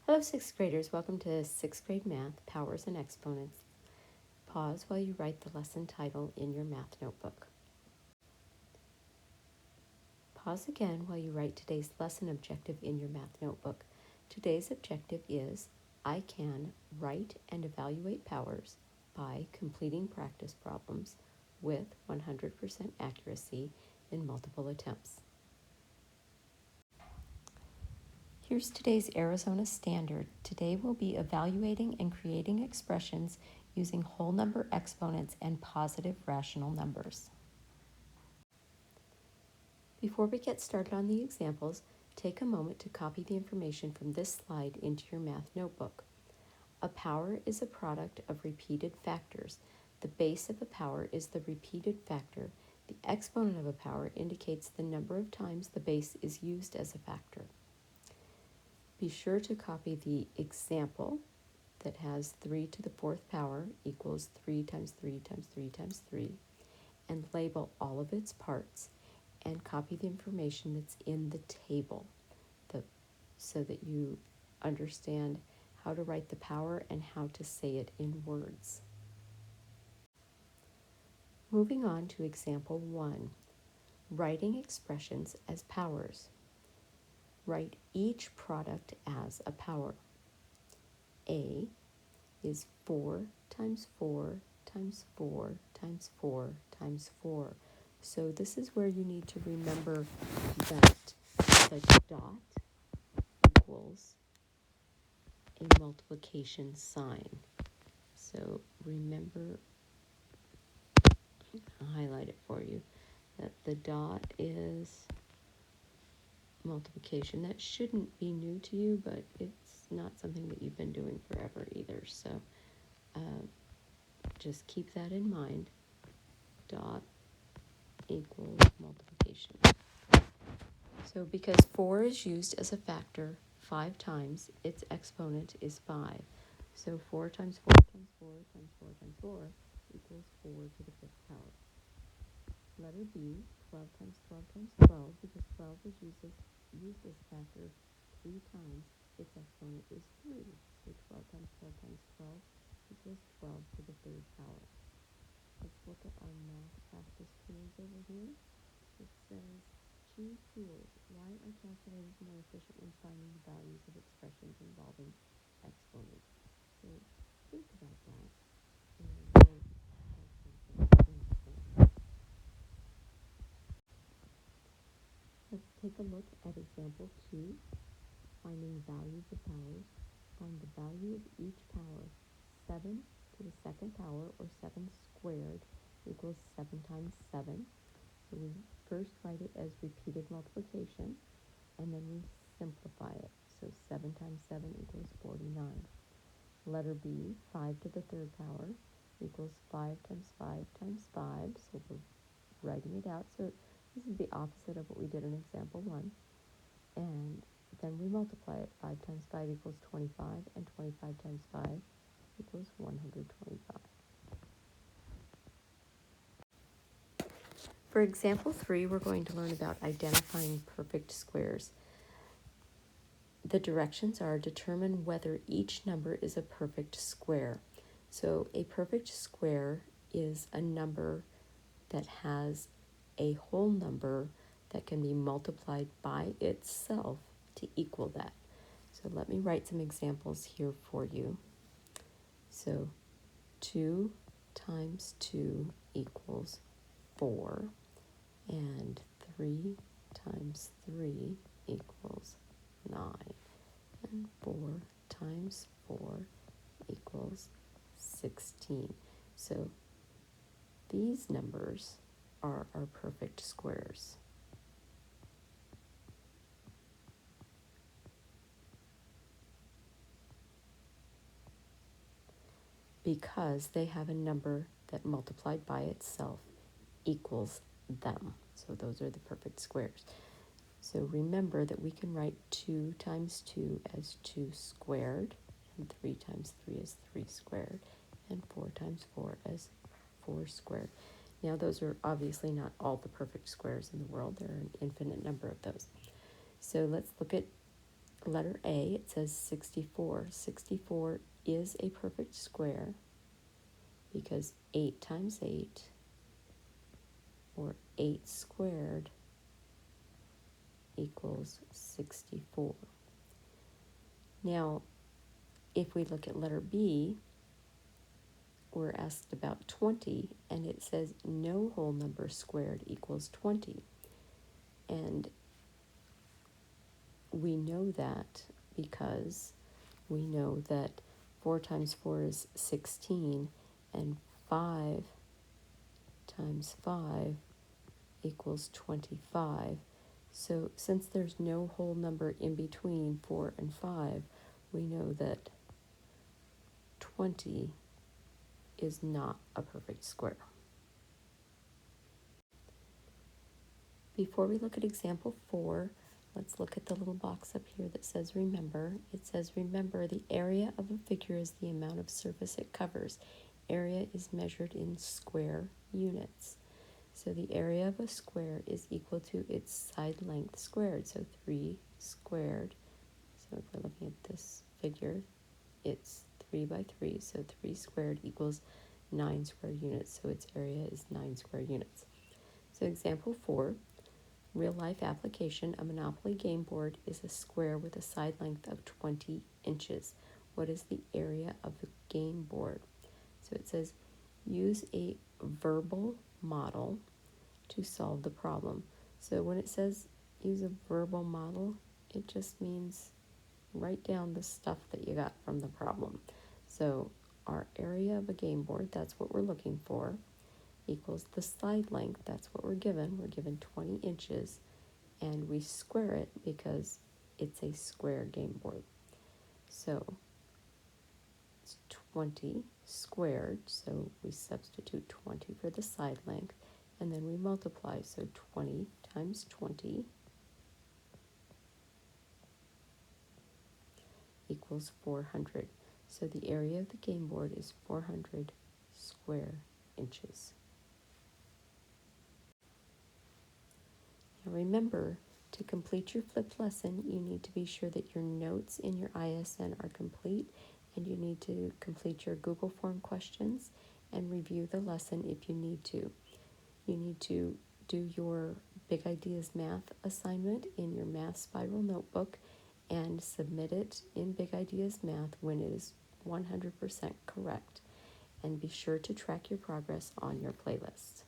Hello, sixth graders. Welcome to sixth grade math, powers and exponents. Pause while you write the lesson title in your math notebook. Pause again while you write today's lesson objective in your math notebook. Today's objective is I can write and evaluate powers by completing practice problems with 100% accuracy in multiple attempts. Here's today's Arizona Standard. Today we'll be evaluating and creating expressions using whole number exponents and positive rational numbers. Before we get started on the examples, take a moment to copy the information from this slide into your math notebook. A power is a product of repeated factors. The base of a power is the repeated factor. The exponent of a power indicates the number of times the base is used as a factor. Be sure to copy the example that has 3 to the 4th power equals 3 times 3 times 3 times 3, and label all of its parts, and copy the information that's in the table so that you understand how to write the power and how to say it in words. Moving on to example 1, writing expressions as powers. Write each product as a power. A is 4 times 4 times 4 times 4 times 4. So this is where you need to remember that the dot equals a multiplication sign. So remember, I'll highlight it for you, that the dot is multiplication. That shouldn't be new to you, but it's not something that you've been doing forever either. So just keep that in mind. Dot equals multiplication. So because 4 is used as a factor 5 times, its exponent is 5. So 4 times 4 times 4 times 4 times 4 equals 4 to the 5th power. Letter B, 12 times 12 times 12, because 12 is used as a factor 3 times, its exponent is 3. So 12 times 12 times 12 equals 12 to the 3rd power. Let's look at our math practice tools over here. It says, choose tools. Why are calculators more efficient when finding the values of expressions involving exponents? So think about that. And let's take a look at example 2, finding values of powers. Find the value of each power. 7 to the 2nd power, or 7 squared, equals 7 times 7. So we first write it as repeated multiplication, and then we simplify it. So 7 times 7 equals 49. Letter B, 5 to the 3rd power, equals 5 times 5 times 5. So we're writing it out. So this is the opposite of what we did in example 1. And then we multiply it. 5 times 5 equals 25, and 25 times 5 equals 125. For example 3, we're going to learn about identifying perfect squares. The directions are determine whether each number is a perfect square. So a perfect square is a number that has a whole number that can be multiplied by itself to equal that. So let me write some examples here for you. So 2 times 2 equals 4, and 3 times 3 equals 9, and 4 times 4 equals 16. So these numbers are our perfect squares. Because they have a number that multiplied by itself equals them. So those are the perfect squares. So remember that we can write 2 times 2 as 2 squared, and 3 times 3 as 3 squared, and 4 times 4 as 4 squared. Now those are obviously not all the perfect squares in the world. There are an infinite number of those. So let's look at letter A, it says 64. 64 is a perfect square because 8 times 8, or 8 squared, equals 64. Now, if we look at letter B, we're asked about 20, and it says no whole number squared equals 20. And we know that because we know that 4 times 4 is 16, and 5 times 5 equals 25. So since there's no whole number in between 4 and 5, we know that 20 is not a perfect square. Before we look at example 4, let's look at the little box up here that says remember. It says remember the area of a figure is the amount of surface it covers. Area is measured in square units. So the area of a square is equal to its side length squared. So 3 squared. So if we're looking at this figure, it's 3 by 3. So 3 squared equals 9 square units. So its area is 9 square units. So example 4, real life application. A Monopoly game board is a square with a side length of 20 inches. What is the area of the game board? So it says use a verbal model to solve the problem. So when it says use a verbal model, it just means write down the stuff that you got from the problem. So our area of a game board, that's what we're looking for, equals the side length, that's what we're given. We're given 20 inches, and we square it because it's a square game board. So it's 20 squared, so we substitute 20 for the side length, and then we multiply. So 20 times 20 equals 400. So the area of the game board is 400 square inches. Now remember, to complete your flipped lesson, you need to be sure that your notes in your ISN are complete, and you need to complete your Google form questions and review the lesson if you need to. You need to do your Big Ideas Math assignment in your Math Spiral notebook and submit it in Big Ideas Math when it is 100% correct. And be sure to track your progress on your playlist.